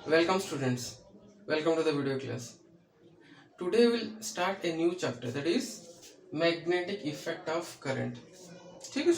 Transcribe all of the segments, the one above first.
Welcome students. Welcome to the video class. Today we'll start a new chapter, that is magnetic effect of current. ठीक है?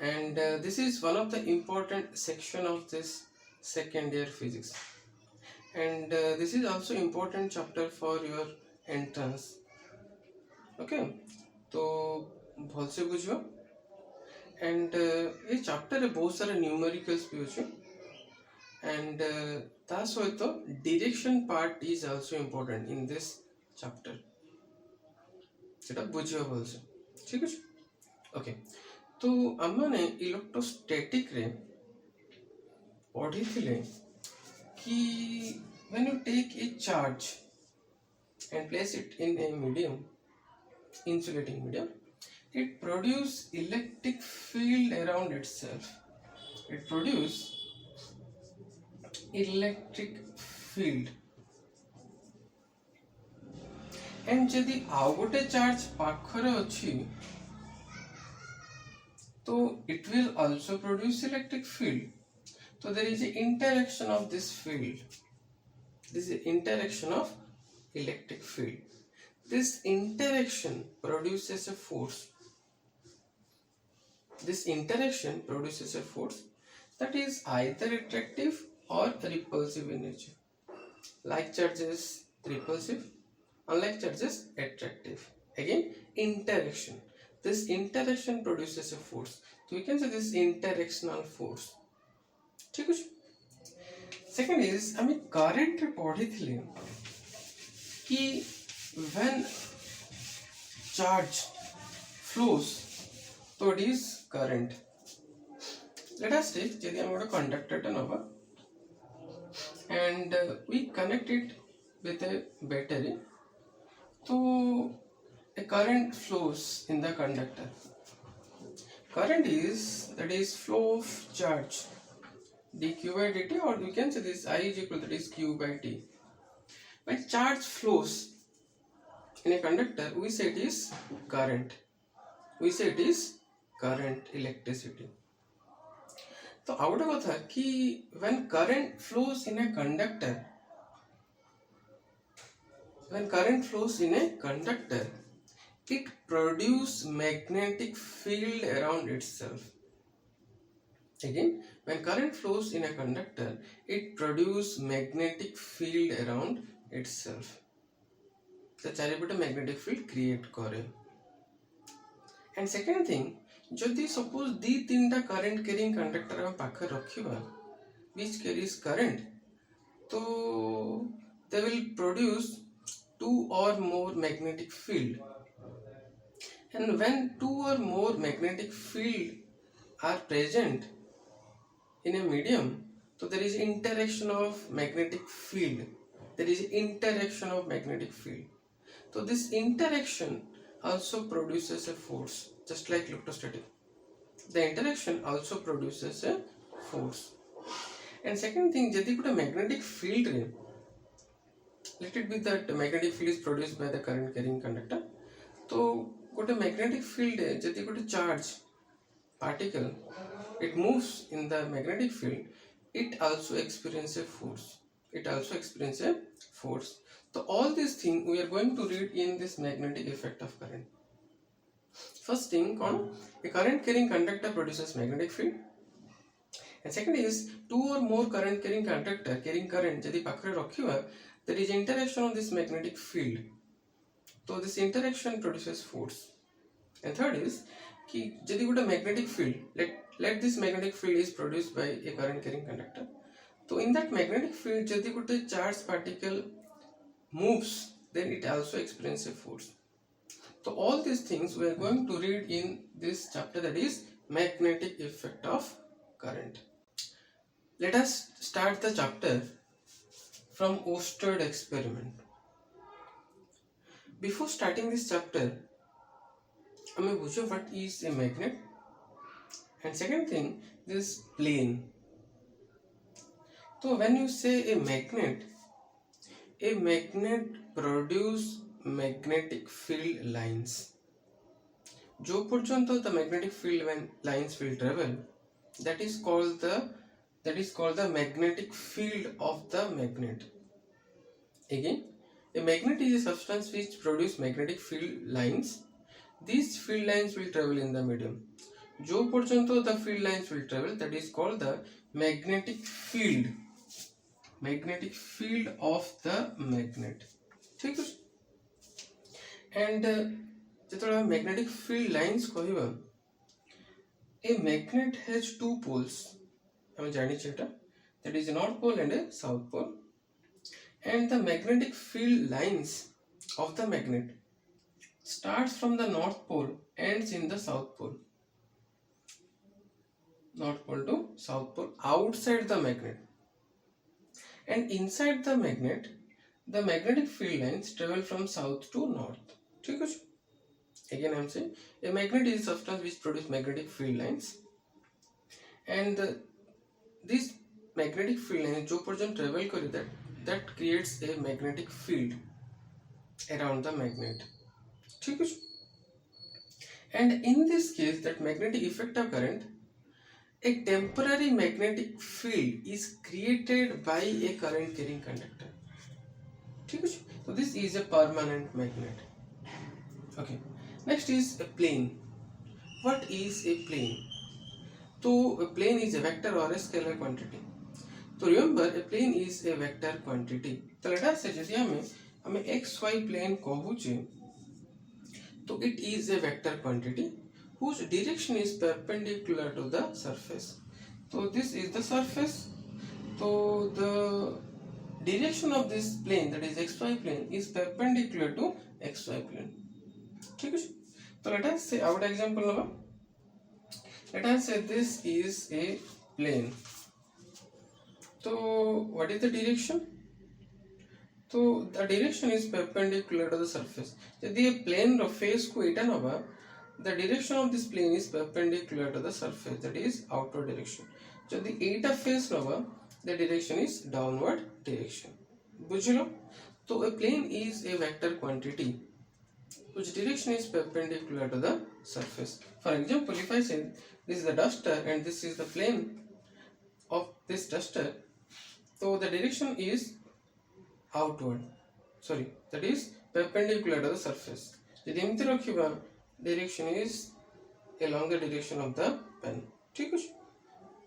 And this is one of the important section of this second year physics. And this is also important chapter for your entrance. Okay? तो भल से बुझो. And ये chapter रे बहुत सारे numéricals भी होचे. And ତା ସହିତ direction part is also important in this chapter. ସେଟା ବୁଝିବ ଭଲସେ. ଠିକ ଅଛି. ଓକେ. ତ ଆମମାନେ ଇଲେକ୍ଟ୍ରୋସ୍ଟैटिक ରେ ପଢିଥିଲେ କି when you take a charge and place it in a medium, insulating medium, it produce electric field around itself. It produce electric field. And जदि आउ गोटे चार्ज पाखरे अछि तो it will also produce electric field. So there is an interaction of this field. This is interaction of electric field. This interaction produces a force. This interaction produces a force that is either attractive or repulsive in nature. Like charges repulsive, unlike charges attractive. Again, interaction. This interaction produces a force. So we can say this interactional force. ठीक है. Second is हमें current रे पढ़ी थी कि when charge flows, so it is current. Let us take यदि हम गोटे conductor टा नवा and we connect it with a battery. So a current flows in the conductor. Current is, that is flow of charge dq by dt, or we can say this I is equal to this q by t. When charge flows in a conductor, we say it is current. We say it is current, electricity. तो out कथा कि when current flows in a conductor, when current flows in a conductor, it produces magnetic field around itself. Again, when current flows in a conductor, it produces magnetic field around itself. The चारिपटे magnetic field create करे. And second thing, जदि suppose दी तीनटा current carrying conductor हम पाखे रखिबा which carries current, तो they will produce two or more magnetic field. And when two or more magnetic field are present in a medium, so there is interaction of magnetic field. There is interaction of magnetic field. So this interaction also produces a force, just like electrostatic. The interaction also produces a force. And second thing, यदि कोई magnetic field रे, let it be that the magnetic field is produced by the current carrying conductor. तो कोई magnetic field है, यदि कोई charge particle, it moves in the magnetic field, it also experiences a force. It also experiences a force. So all these things we are going to read in this magnetic effect of current. First thing, a current carrying conductor produces magnetic field. And second is, two or more current carrying conductor carrying current यदि पाखरे रखिबा, there is interaction of this magnetic field. So this interaction produces force. And third is कि यदि गोटे magnetic field, let this magnetic field is produced by a current carrying conductor. So in that magnetic field यदि गोटे charged particle moves, then it also experiences a force. So all these things we are going to read in this chapter, that is magnetic effect of current. Let us start the chapter from Oersted experiment. Before starting this chapter, हमें पूछो what is a magnet, and second thing, this plane. So when you say a magnet produce magnetic field lines. जो पर्यंत the magnetic field when lines will travel, that is called the that is called the magnetic field of the magnet. Again, a magnet is a substance which produces magnetic field lines. These field lines will travel in the medium. जो पर्यंत the field lines will travel, that is called the magnetic field of the magnet. ठीक है. And जेतबे magnetic field lines कहबा, a magnet has two poles. हम जानी छेटा, that is north pole and a south pole. And the magnetic field lines of the magnet starts from the north pole, ends in the south pole. North pole to south pole outside the magnet. And inside the magnet, the magnetic field lines travel from south to north. ठीक है. Again I am saying, a magnet is a substance which produces magnetic field lines. And this magnetic field lines जो पर्यंत travel करे, that creates a magnetic field around the magnet. ठीक है. And in this case, that magnetic effect of current, a temporary magnetic field is created by a current carrying conductor. ठीक है. So this is a permanent magnet. Okay. Next is a plane. What is a plane? So a plane is a vector or a scalar quantity. So remember, a plane is a vector quantity. तो let us say जैसे हमें xy plane कहूचे, तो it is a vector quantity whose direction is perpendicular to the surface. So this is the surface. So the direction of this plane, that is xy plane, is perpendicular to xy plane. ठीक है. So let us say our example now. Let us say this is a plane. So what is the direction? So the direction is perpendicular to the surface. यदि plane रो face को एटा नबा, the direction of this plane is perpendicular to the surface, that is outward direction. यदि एटा face नबा, the direction is downward direction. बुझलो? तो a plane is a vector quantity whose direction is perpendicular to the surface. For example, if I say this is the duster and this is the plane of this duster, so the direction is outward, that is perpendicular to the surface. यदि एमती रखिबा, direction is along the direction of the pen. ठीक है.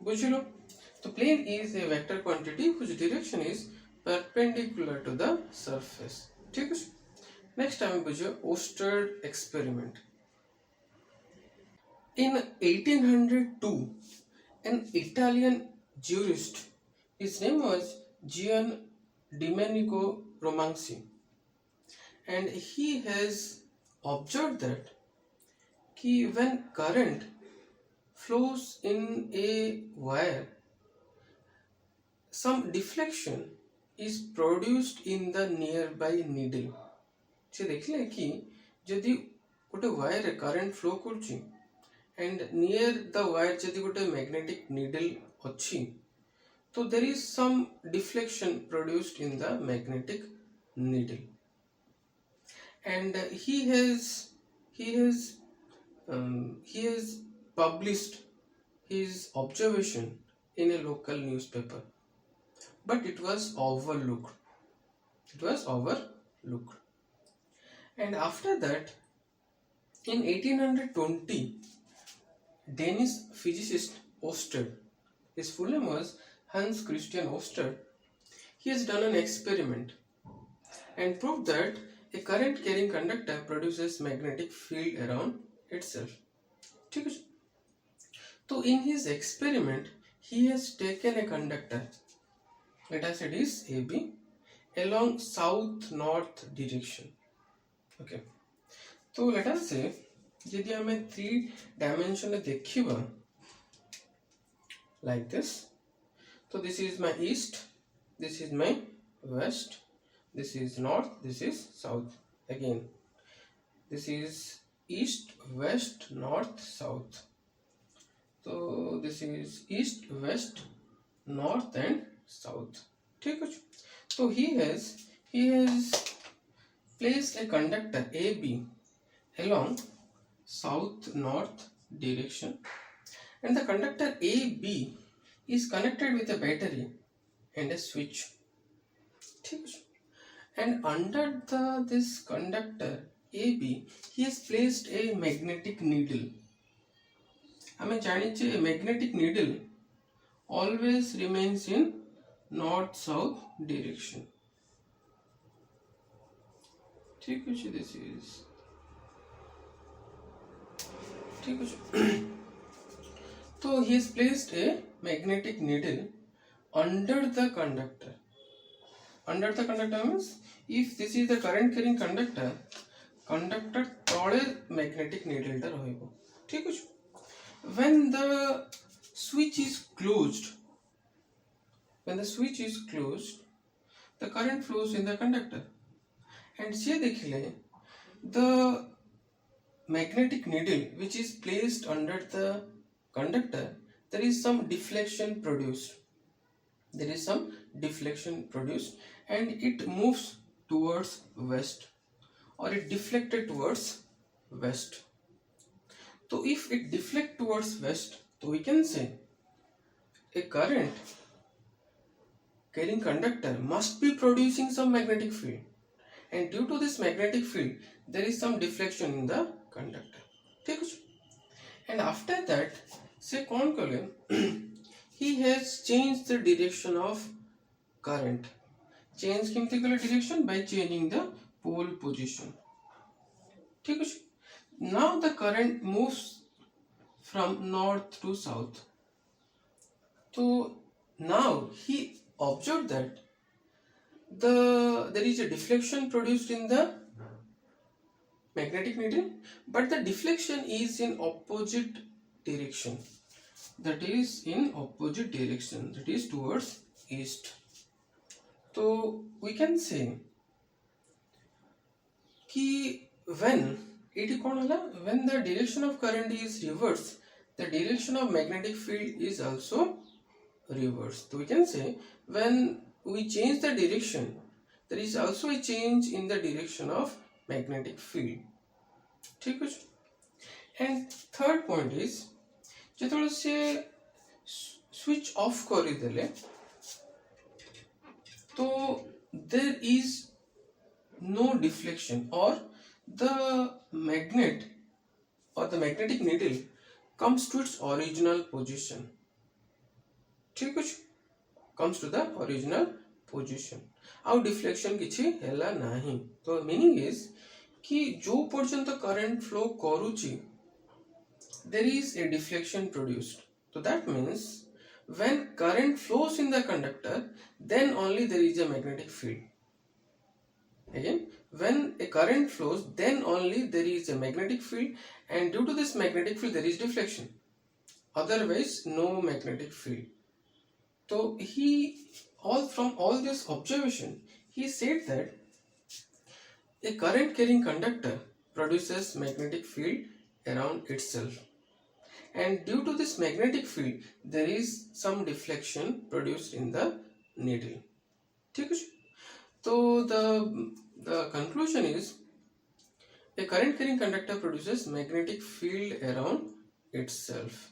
बुझलो? तो plane is a vector quantity whose direction is perpendicular to the surface. ठीक है. Next time बुझो Oersted experiment. In 1802, an Italian jurist, his name was Gian Domenico Romanzi, and he has observed that when current flows in a wire, some deflection is produced in the nearby needle. से देखले कि यदि गोटे wire रे current flow करछि and near the wire यदि गोटे magnetic needle अछि, तो there is some deflection produced in the magnetic needle. And he has published his observation in a local newspaper, but it was overlooked. And after that, in 1820, Danish physicist Oersted, his full name was Hans Christian Oersted, he has done an experiment and proved that a current carrying conductor produces magnetic field around itself. ठीक है. So in his experiment, he has taken a conductor, let us say it is AB, along south-north direction. Okay. So let us say यदि हमें 3 dimension में देखिबा like this, so this is my east, this is my west, this is north, this is south. Again, this is east, west, north, south. So this is east, west, north and south. ठीक है. So he has placed a conductor AB along south north direction, and the conductor AB is connected with a battery and a switch. ठीक है. And under this conductor AB, he has placed a magnetic needle. हमें जानी चाहिए magnetic needle always remains in north south direction. ठीक है. This is ठीक है. So he has placed a magnetic needle under the conductor. Under the conductor means if this is the current carrying conductor, conductor तले magnetic needle टा रहेगा. ठीक है. When the switch is closed, the current flows in the conductor. And से देखिले the magnetic needle which is placed under the conductor, there is some deflection produced. And it moves towards west, or it deflected towards west. So if it deflect towards west, so we can say a current carrying conductor must be producing some magnetic field, and due to this magnetic field there is some deflection in the conductor. ठीक है. And after that से कौन करें, he has changed the direction of current. Change किमती करें direction by changing the pole position. ठीक है. Now the current moves from north to south. So now he observed that there is a deflection produced in the magnetic needle, but the deflection is in opposite direction. That is towards east. So we can say कि when the direction of current is reversed, the direction of magnetic field is also reversed. So we can say when we change the direction, there is also a change in the direction of magnetic field. ठीक है. And third point is जेतବେଳେ से switch off କରିदेले तो there is no deflection, or the magnet or the magnetic needle comes to its original position. ठीक है. comes to the original position. आउ deflection किछि हैला नाही. तो meaning is कि जो पर्यंत current flow करूची there is a deflection produced. So that means when current flows in the conductor, then only there is a magnetic field. Again, when a current flows, then only there is a magnetic field, and due to this magnetic field there is deflection. Otherwise no magnetic field. So from all this observation, he said that a current carrying conductor produces magnetic field around itself, and due to this magnetic field there is some deflection produced in the needle. ठीक है. So the conclusion is a current carrying conductor produces magnetic field around itself.